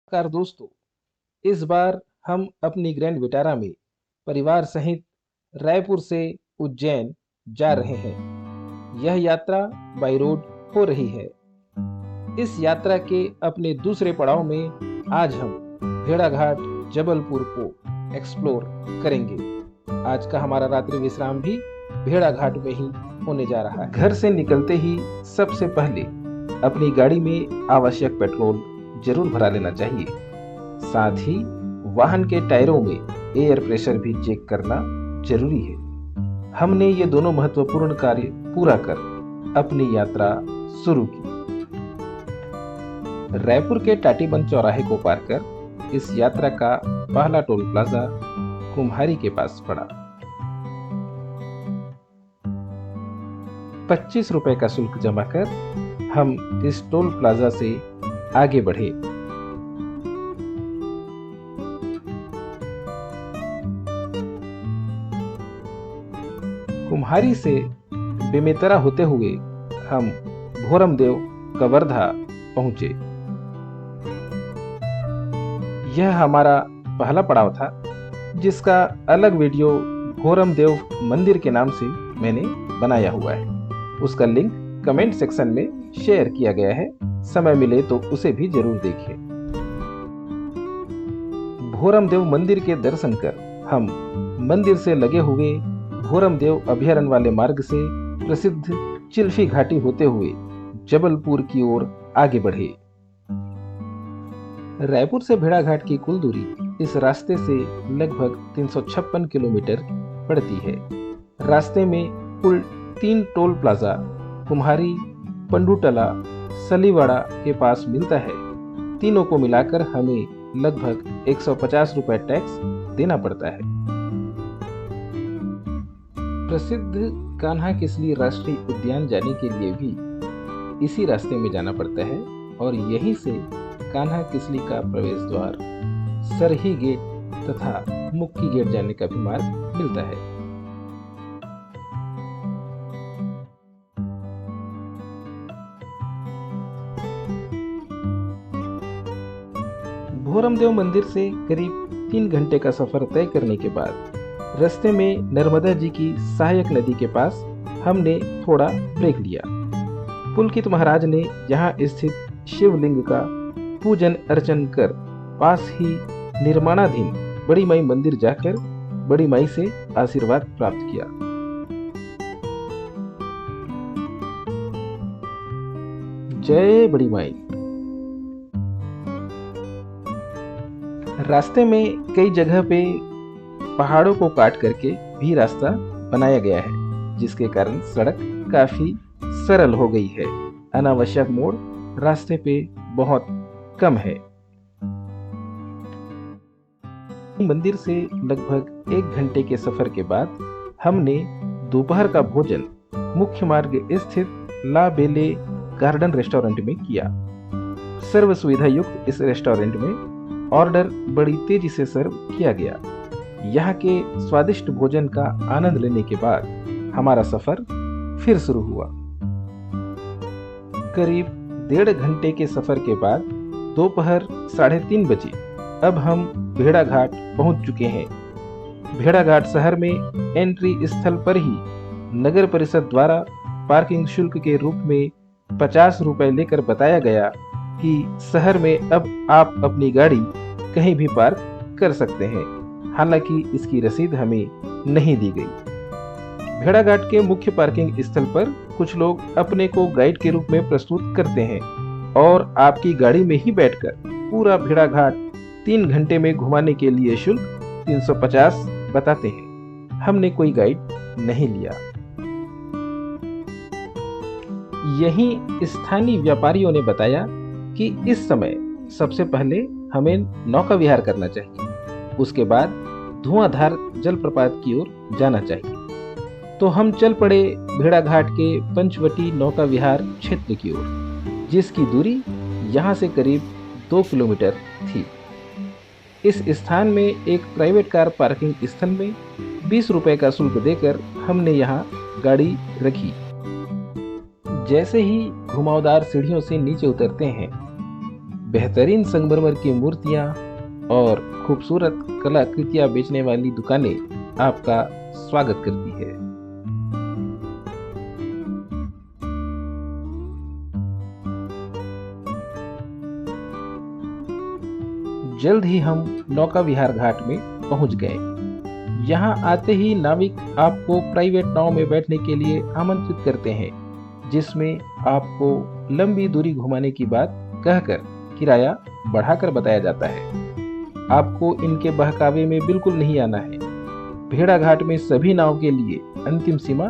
नमस्कार दोस्तों। इस बार हम अपनी ग्रैंड विटारा में परिवार सहित रायपुर से उज्जैन जा रहे हैं। यह यात्रा बाई रोड हो रही है। इस यात्रा के अपने दूसरे पड़ाव में आज हम भेड़ाघाट जबलपुर को एक्सप्लोर करेंगे। आज का हमारा रात्रि विश्राम भी भेड़ाघाट में ही होने जा रहा है। घर से निकलते ही सबसे पहले अपनी गाड़ी में आवश्यक पेट्रोल जरूर भरा लेना चाहिए। साथ ही वाहन के टायरों में एयर प्रेशर भी चेक करना जरूरी है। हमने ये दोनों महत्वपूर्ण कार्य पूरा कर अपनी यात्रा शुरू की। रायपुर के टाटीबंध चौराहे को पार कर इस यात्रा का पहला टोल प्लाजा कुम्हारी के पास पड़ा। 25 रुपए का शुल्क जमा कर हम इस टोल प्लाजा से आगे बढ़े। कुम्हारी से बेमेतरा होते हुए हम भोरमदेव कवर्धा पहुंचे। यह हमारा पहला पड़ाव था, जिसका अलग वीडियो भोरमदेव मंदिर के नाम से मैंने बनाया हुआ है। उसका लिंक कमेंट सेक्शन में शेयर किया गया है। समय मिले तो उसे भी जरूर देखें। भोरमदेव मंदिर के दर्शन कर हम मंदिर से लगे हुए भोरमदेव अभयारण्य वाले मार्ग से प्रसिद्ध चिल्फी घाटी होते हुए जबलपुर की ओर आगे बढ़े। रायपुर से भेड़ाघाट की कुल दूरी इस रास्ते से लगभग 356 किलोमीटर पड़ती है। रास्ते में कुल 3 टोल प्लाजा कुम्हारी, पंडुटला, सलीवाड़ा के पास मिलता है। तीनों को मिलाकर हमें लगभग 150 रुपए टैक्स देना पड़ता है। प्रसिद्ध कान्हा किसली राष्ट्रीय उद्यान जाने के लिए भी इसी रास्ते में जाना पड़ता है और यहीं से कान्हा किसली का प्रवेश द्वार, सरही गेट तथा मुक्की गेट जाने का भी मार्ग मिलता है। भोरमदेव मंदिर से करीब 3 घंटे का सफर तय करने के बाद रास्ते में नर्मदा जी की सहायक नदी के पास हमने थोड़ा ब्रेक लिया। पुलकित महाराज ने यहाँ स्थित शिवलिंग का पूजन अर्चन कर पास ही निर्माणाधीन बड़ी माई मंदिर जाकर बड़ी माई से आशीर्वाद प्राप्त किया। जय बड़ी माई। रास्ते में कई जगह पे पहाड़ों को काट करके भी रास्ता बनाया गया है, जिसके कारण सड़क काफी सरल हो गई है। अनावश्यक मोड़ रास्ते पे बहुत कम है। मंदिर से लगभग 1 घंटे के सफर के बाद हमने दोपहर का भोजन मुख्य मार्ग स्थित ला बेले गार्डन रेस्टोरेंट में किया। सर्व सुविधा युक्त इस रेस्टोरेंट में ऑर्डर बड़ी तेजी से सर्व किया गया। यहाँ के स्वादिष्ट भोजन का आनंद लेने के बाद हमारा सफर फिर शुरू हुआ। करीब 1.5 घंटे के सफर के बाद दोपहर 3:30 बजे अब हम भेड़ाघाट पहुंच चुके हैं। भेड़ाघाट शहर में एंट्री स्थल पर ही नगर परिषद द्वारा पार्किंग शुल्क के रूप में 50 रुपए लेकर बताया गया कि शहर में अब आप अपनी गाड़ी कहीं भी पार्क कर सकते हैं। हालांकि इसकी रसीद हमें नहीं दी गई। भेड़ाघाट के मुख्य पार्किंग स्थल पर कुछ लोग अपने को गाइड के रूप में प्रस्तुत करते हैं और आपकी गाड़ी में ही बैठकर पूरा भेड़ाघाट 3 घंटे में घुमाने के लिए शुल्क 350 बताते हैं। हमने कोई गाइड नहीं लिया। यहीं स्थानीय व्यापारियों ने बताया कि इस समय सबसे पहले हमें नौका विहार करना चाहिए, उसके बाद धुआंधार जलप्रपात की ओर जाना चाहिए। तो हम चल पड़े भेड़ाघाट के पंचवटी नौका विहार क्षेत्र की ओर, जिसकी दूरी यहाँ से करीब 2 किलोमीटर थी। इस स्थान में एक प्राइवेट कार पार्किंग स्थल में 20 रुपए का शुल्क देकर हमने यहाँ गाड़ी रखी। जैसे ही घुमावदार सीढ़ियों से नीचे उतरते हैं, बेहतरीन संगमरमर की मूर्तियां और खूबसूरत कलाकृतियां बेचने वाली दुकानें आपका स्वागत करती है। जल्द ही हम नौका विहार घाट में पहुंच गए। यहाँ आते ही नाविक आपको प्राइवेट नाव में बैठने के लिए आमंत्रित करते हैं, जिसमें आपको लंबी दूरी घुमाने की बात कहकर किराया बढ़ाकर बताया जाता है। आपको इनके बहकावे में बिल्कुल नहीं आना है। भेड़ा घाट में सभी नाव के लिए अंतिम सीमा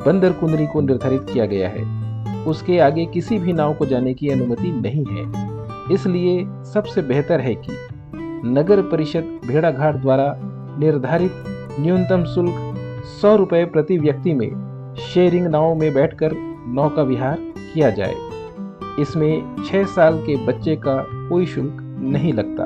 बंदर कुंदरी को निर्धारित किया गया है। उसके आगे किसी भी नाव को जाने की अनुमति नहीं है। इसलिए सबसे बेहतर है कि नगर परिषद भेड़ा घाट द्वारा निर्धारित न्यूनतम शुल्क 100 रुपये प्रति व्यक्ति में शेयरिंग नाव में बैठकर नौका विहार किया जाए। इसमें 6 साल के बच्चे का कोई शुल्क नहीं लगता।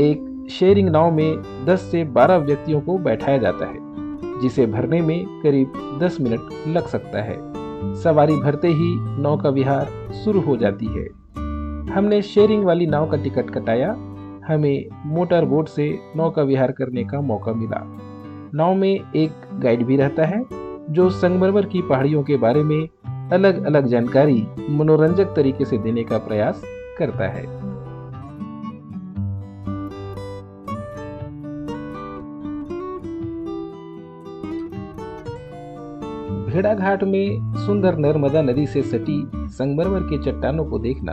एक शेयरिंग नाव में 10 से 12 व्यक्तियों को बैठाया जाता है, जिसे भरने में करीब 10 मिनट लग सकता है। सवारी भरते ही नौका विहार शुरू हो जाती है। हमने शेयरिंग वाली नाव का टिकट कटाया। हमें मोटर बोट से नौका विहार करने का मौका मिला। नाव में एक गाइड भी रहता है, जो संगमरमर की पहाड़ियों के बारे में अलग अलग जानकारी मनोरंजक तरीके से देने का प्रयास करता है। भेड़ा घाट में सुंदर नर्मदा नदी से सटी संगमरमर के चट्टानों को देखना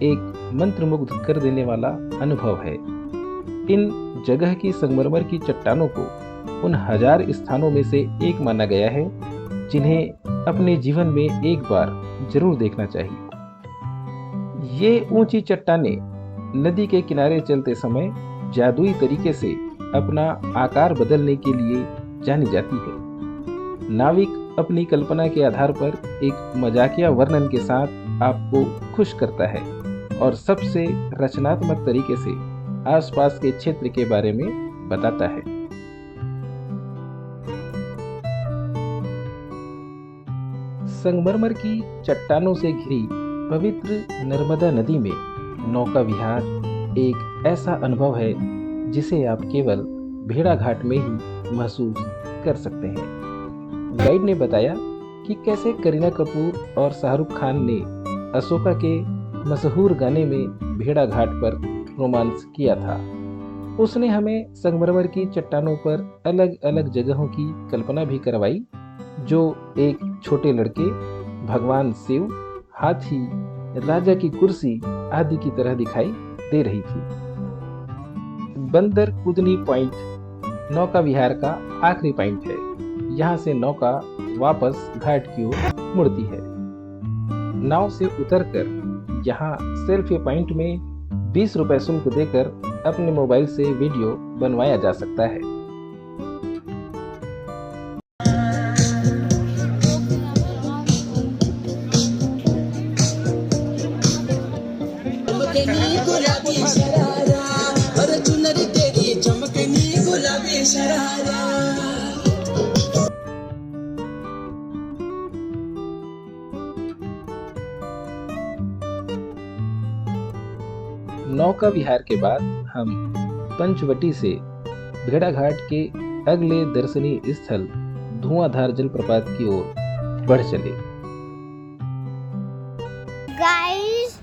एक मंत्रमुग्ध कर देने वाला अनुभव है। इन जगह की संगमरमर की चट्टानों को उन 1000 स्थानों में से एक माना गया है, जिन्हें अपने जीवन में एक बार जरूर देखना चाहिए। ये ऊंची चट्टानें नदी के किनारे चलते समय जादुई तरीके से अपना आकार बदलने के लिए जानी जाती है। नाविक अपनी कल्पना के आधार पर एक मजाकिया वर्णन के साथ आपको खुश करता है और सबसे रचनात्मक तरीके से आसपास के क्षेत्र के बारे में बताता है। संगमरमर की चट्टानों से घिरी पवित्र नर्मदा नदी में नौका विहार एक ऐसा अनुभव है जिसे आप केवल भेड़ा घाट में ही महसूस कर सकते हैं। गाइड ने बताया कि कैसे करीना कपूर और शाहरुख खान ने अशोका के मशहूर गाने में भेड़ा घाट पर रोमांस किया था। उसने हमें संगमरमर की चट्टानों पर अलग अलग जगहों की कल्पना भी करवाई, जो एक छोटे लड़के, भगवान शिव, हाथी, राजा की कुर्सी आदि की तरह दिखाई दे रही थी। बंदर कुदनी पॉइंट नौका विहार का आखिरी पॉइंट है। यहाँ से नौका वापस घाट की ओर मुड़ती है। नाव से उतरकर यहाँ सेल्फी पॉइंट में 20 रुपए शुल्क देकर अपने मोबाइल से वीडियो बनवाया जा सकता है। नौका विहार के बाद हम पंचवटी से भेड़ा घाट के अगले दर्शनीय स्थल धुआंधार जलप्रपात की ओर बढ़ चले। गाइस,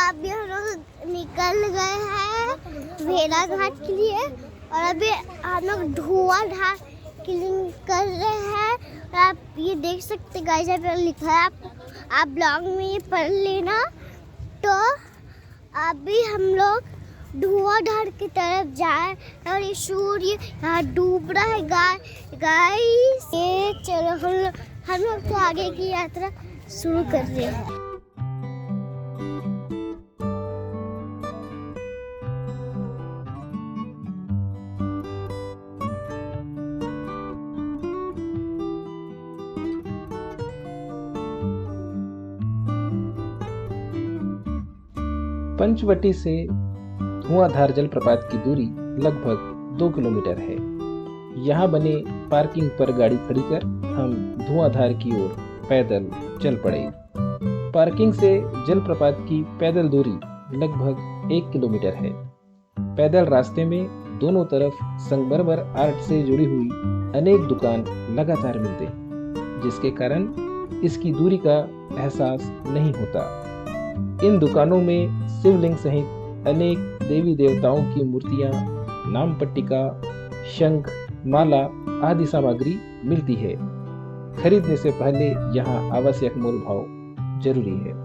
अभी हम लोग निकल गए हैं भेड़ा घाट के लिए और अभी हम लोग धुआंधार क्लीन कर रहे हैं। और आप ये देख सकते गाइस, यहाँ पे लिखा है, आप ब्लॉग में ये पढ़ लेना। तो अभी हम लोग धुआंधार की तरफ जाए और ये सूर्य यहाँ डूब रहा है गाइस। ये चलो हम लोग तो आगे की यात्रा शुरू कर रहे हैं। पंचवटी से धुआंधार जलप्रपात की दूरी लगभग 2 किलोमीटर है। यहाँ बने पार्किंग पर गाड़ी खड़ी कर हम धुआंधार की ओर पैदल चल पड़े। पार्किंग से जलप्रपात की पैदल दूरी लगभग 1 किलोमीटर है। पैदल रास्ते में दोनों तरफ संगमरमर आर्ट से जुड़ी हुई अनेक दुकान लगातार मिलते हैं, जिसके कारण इसकी दूरी का एहसास नहीं होता। इन दुकानों में शिवलिंग सहित अनेक देवी देवताओं की मूर्तियां, नाम पट्टिका, शंख, माला आदि सामग्री मिलती है। खरीदने से पहले यहाँ आवश्यक मोल भाव जरूरी है।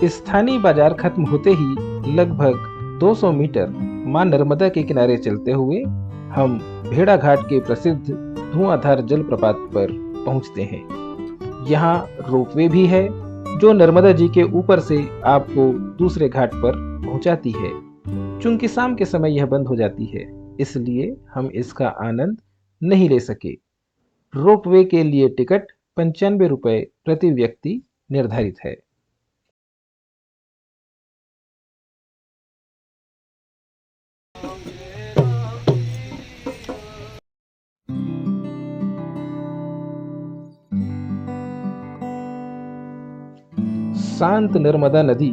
स्थानीय बाजार खत्म होते ही लगभग 200 मीटर मां नर्मदा के किनारे चलते हुए हम भेड़ा घाट के प्रसिद्ध धुआंधार जलप्रपात पर पहुंचते हैं। यहाँ रोपवे भी है जो नर्मदा जी के ऊपर से आपको दूसरे घाट पर पहुंचाती है। चूंकि शाम के समय यह बंद हो जाती है, इसलिए हम इसका आनंद नहीं ले सके। रोपवे के लिए टिकट 95 रुपए प्रति व्यक्ति निर्धारित है। शांत नर्मदा नदी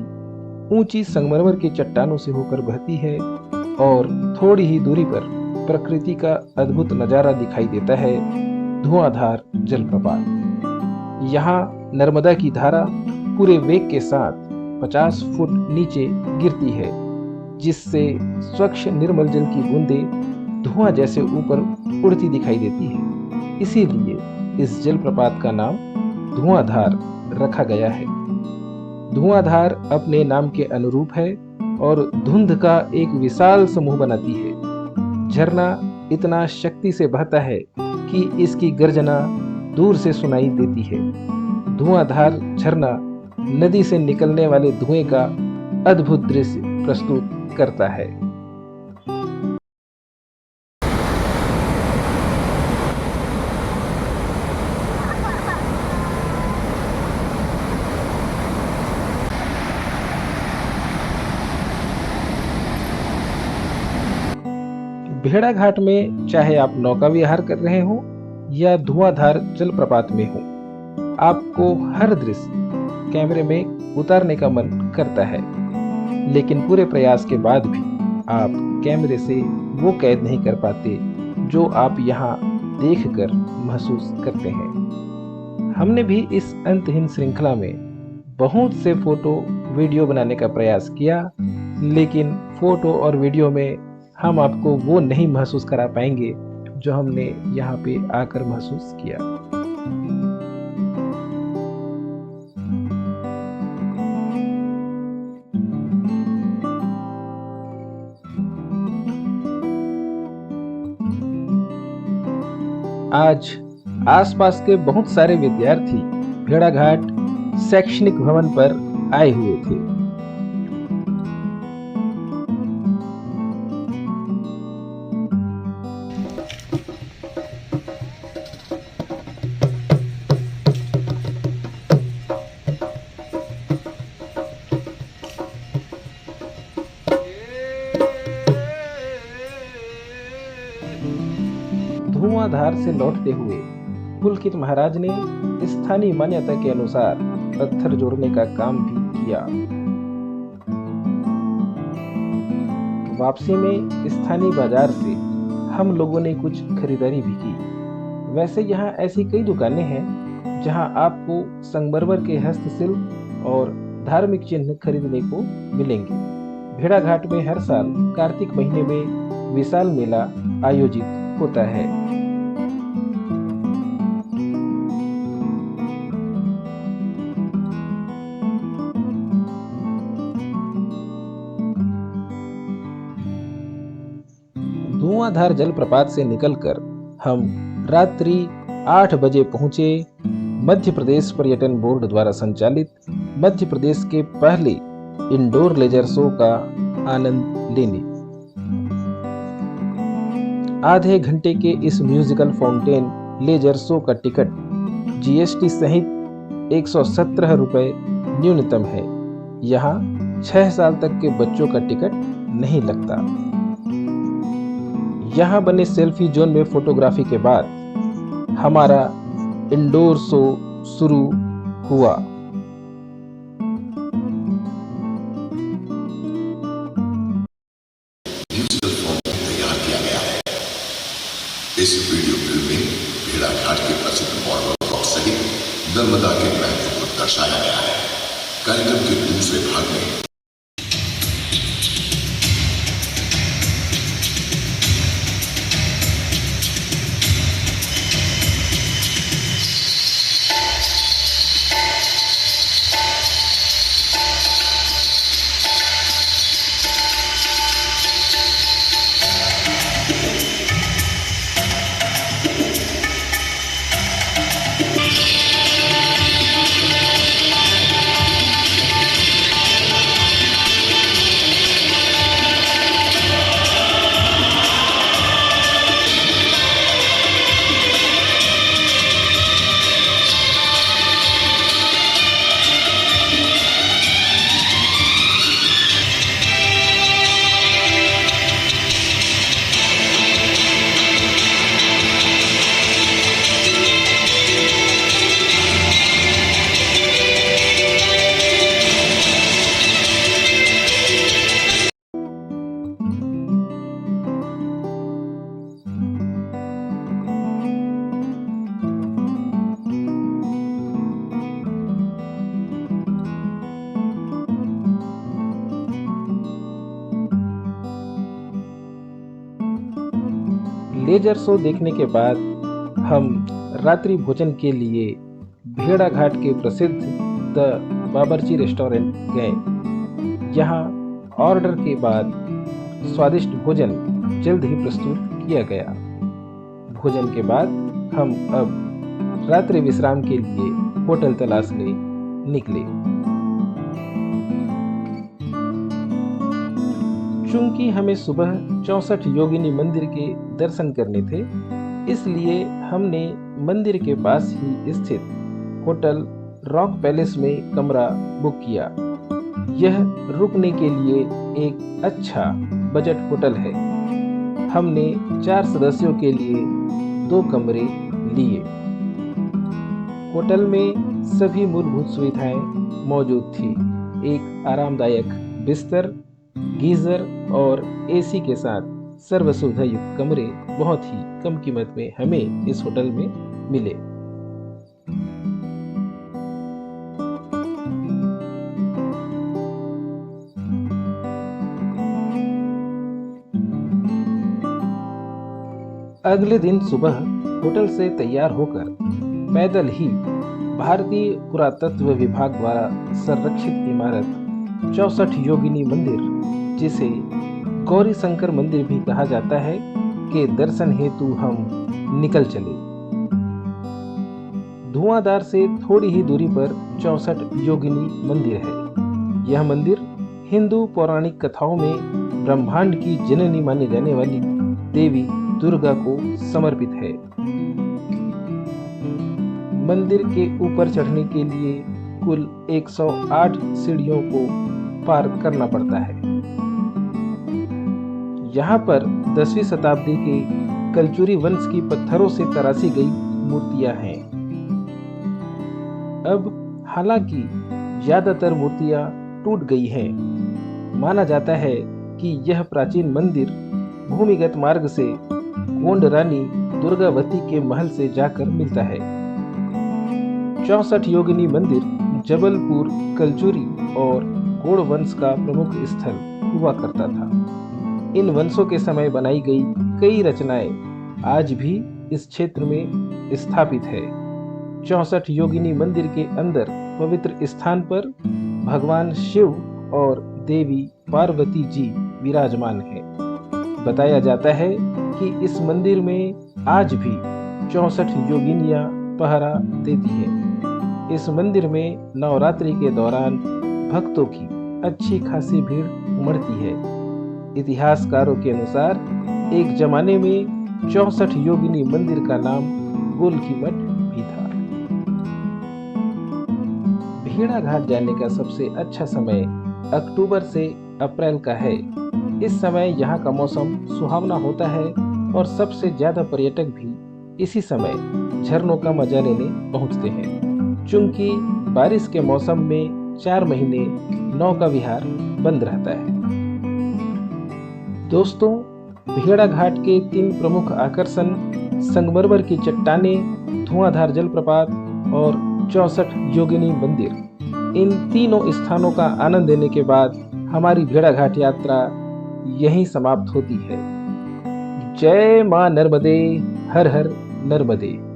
ऊंची संगमरमर की चट्टानों से होकर बहती है और थोड़ी ही दूरी पर प्रकृति का अद्भुत नजारा दिखाई देता है, धुआंधार जलप्रपात। यहाँ नर्मदा की धारा पूरे वेग के साथ 50 फुट नीचे गिरती है, जिससे स्वच्छ निर्मल जल की बूंदें धुआं जैसे ऊपर उड़ती दिखाई देती है। इसीलिए इस जलप्रपात का नाम धुआंधार रखा गया है। धुआंधार अपने नाम के अनुरूप है और धुंध का एक विशाल समूह बनाती है। झरना इतना शक्ति से बहता है कि इसकी गर्जना दूर से सुनाई देती है। धुआंधार झरना नदी से निकलने वाले धुएं का अद्भुत दृश्य प्रस्तुत करता है। भेड़ा घाट में चाहे आप नौका विहार कर रहे हो या धुआंधार जलप्रपात में हो, आपको हर दृश्य कैमरे में उतारने का मन करता है, लेकिन पूरे प्रयास के बाद भी आप कैमरे से वो कैद नहीं कर पाते जो आप यहाँ देखकर महसूस करते हैं। हमने भी इस अंतहीन श्रृंखला में बहुत से फोटो वीडियो बनाने का प्रयास किया, लेकिन फोटो और वीडियो में हम आपको वो नहीं महसूस करा पाएंगे जो हमने यहाँ पे आकर महसूस किया। आज आसपास के बहुत सारे विद्यार्थी भेड़ाघाट शैक्षणिक भवन पर आए हुए थे। धुआंधार से लौटते हुए पुलकित महाराज ने स्थानीय मान्यता के अनुसार पत्थर जोड़ने का काम भी किया। वापसी में स्थानीय बाजार से हम लोगों ने कुछ खरीदारी भी की। वैसे यहाँ ऐसी कई दुकानें हैं जहाँ आपको संगमरमर के हस्तशिल्प और धार्मिक चिन्ह खरीदने को मिलेंगे। भेड़ाघाट में हर साल कार्तिक महीने में विशाल मेला आयोजित होता है। धुआंधार जलप्रपात से निकलकर हम रात्रि 8 बजे पहुंचे मध्य प्रदेश पर्यटन बोर्ड द्वारा संचालित मध्य प्रदेश के पहले इंडोर लेजर शो का आनंद लेने। आधे घंटे के इस म्यूजिकल फाउंटेन लेजर शो का टिकट जीएसटी सहित 117 रुपए न्यूनतम है। यहाँ 6 साल तक के बच्चों का टिकट नहीं लगता। यहाँ बने सेल्फी जोन में फोटोग्राफी के बाद हमारा इंडोर शो शुरू हुआ। डिजिटल फॉर्म में तैयार किया गया है। इस वीडियो फिल्म में भेड़ाघाट के प्रसिद्ध मॉडल ब्लॉक सहित नर्मदा के महत्व को दर्शाया गया है। कार्यक्रम के दूसरे भाग में लेजर शो देखने के बाद हम रात्रि भोजन के लिए भेड़ाघाट के प्रसिद्ध द बाबरची रेस्टोरेंट गए। यहाँ ऑर्डर के बाद स्वादिष्ट भोजन जल्द ही प्रस्तुत किया गया। भोजन के बाद हम अब रात्रि विश्राम के लिए होटल तलाशने निकले। चूंकि हमें सुबह 64 योगिनी मंदिर के दर्शन करने थे, इसलिए हमने मंदिर के पास ही स्थित होटल रॉक पैलेस में कमरा बुक किया। यह रुकने के लिए एक अच्छा बजट होटल है। हमने 4 सदस्यों के लिए 2 कमरे लिए। होटल में सभी मूलभूत सुविधाएं मौजूद थी। एक आरामदायक बिस्तर, गीजर और एसी के साथ सर्व सुविधा युक्त कमरे बहुत ही कम कीमत में हमें इस होटल में मिले। अगले दिन सुबह होटल से तैयार होकर पैदल ही भारतीय पुरातत्व विभाग द्वारा संरक्षित इमारत 64 योगिनी मंदिर, जिसे गौरी शंकर मंदिर भी कहा जाता है, के दर्शन हेतु हम निकल चले। धुआंधार से थोड़ी ही दूरी पर 64 योगिनी मंदिर है। यह मंदिर हिंदू पौराणिक कथाओं में ब्रह्मांड की जननी मानी जाने वाली देवी दुर्गा को समर्पित है। मंदिर के ऊपर चढ़ने के लिए कुल 108 सीढ़ियों को पार करना पड़ता है। यहाँ पर 10वीं शताब्दी के कलचुरी वंश की पत्थरों से तराशी गई मूर्तियां हैं। अब हालांकि ज्यादातर मूर्तियां टूट गई हैं। माना जाता है कि यह प्राचीन मंदिर भूमिगत मार्ग से गोंड रानी दुर्गावती के महल से जाकर मिलता है। 64 योगिनी मंदिर जबलपुर, कलचुरी और गोड़ वंश का प्रमुख स्थल हुआ करता था। इन वंशों के समय बनाई गई कई रचनाएं आज भी इस क्षेत्र में स्थापित है। 64 योगिनी मंदिर के अंदर पवित्र स्थान पर भगवान शिव और देवी पार्वती जी विराजमान है। बताया जाता है कि इस मंदिर में आज भी 64 योगिनियां पहरा देती हैं। इस मंदिर में नवरात्रि के दौरान भक्तों की अच्छी खासी भीड़ उमड़ती है। इतिहासकारों के अनुसार एक जमाने में 64 योगिनी मंदिर का नाम गोलकी मठ भी था। भेड़ाघाट जाने का सबसे अच्छा समय अक्टूबर से अप्रैल का है। इस समय यहाँ का मौसम सुहावना होता है और सबसे ज्यादा पर्यटक भी इसी समय झरनों का मजा लेने पहुँचते हैं। चूंकि बारिश के मौसम में 4 महीने नौका विहार बंद रहता है। दोस्तों, भेड़ा घाट के 3 प्रमुख आकर्षण संगमरमर की चट्टानें, धुआंधार जलप्रपात और 64 योगिनी मंदिर, इन तीनों स्थानों का आनंद लेने के बाद हमारी भेड़ा घाट यात्रा यहीं समाप्त होती है। जय मां नर्मदे, हर हर नर्मदे।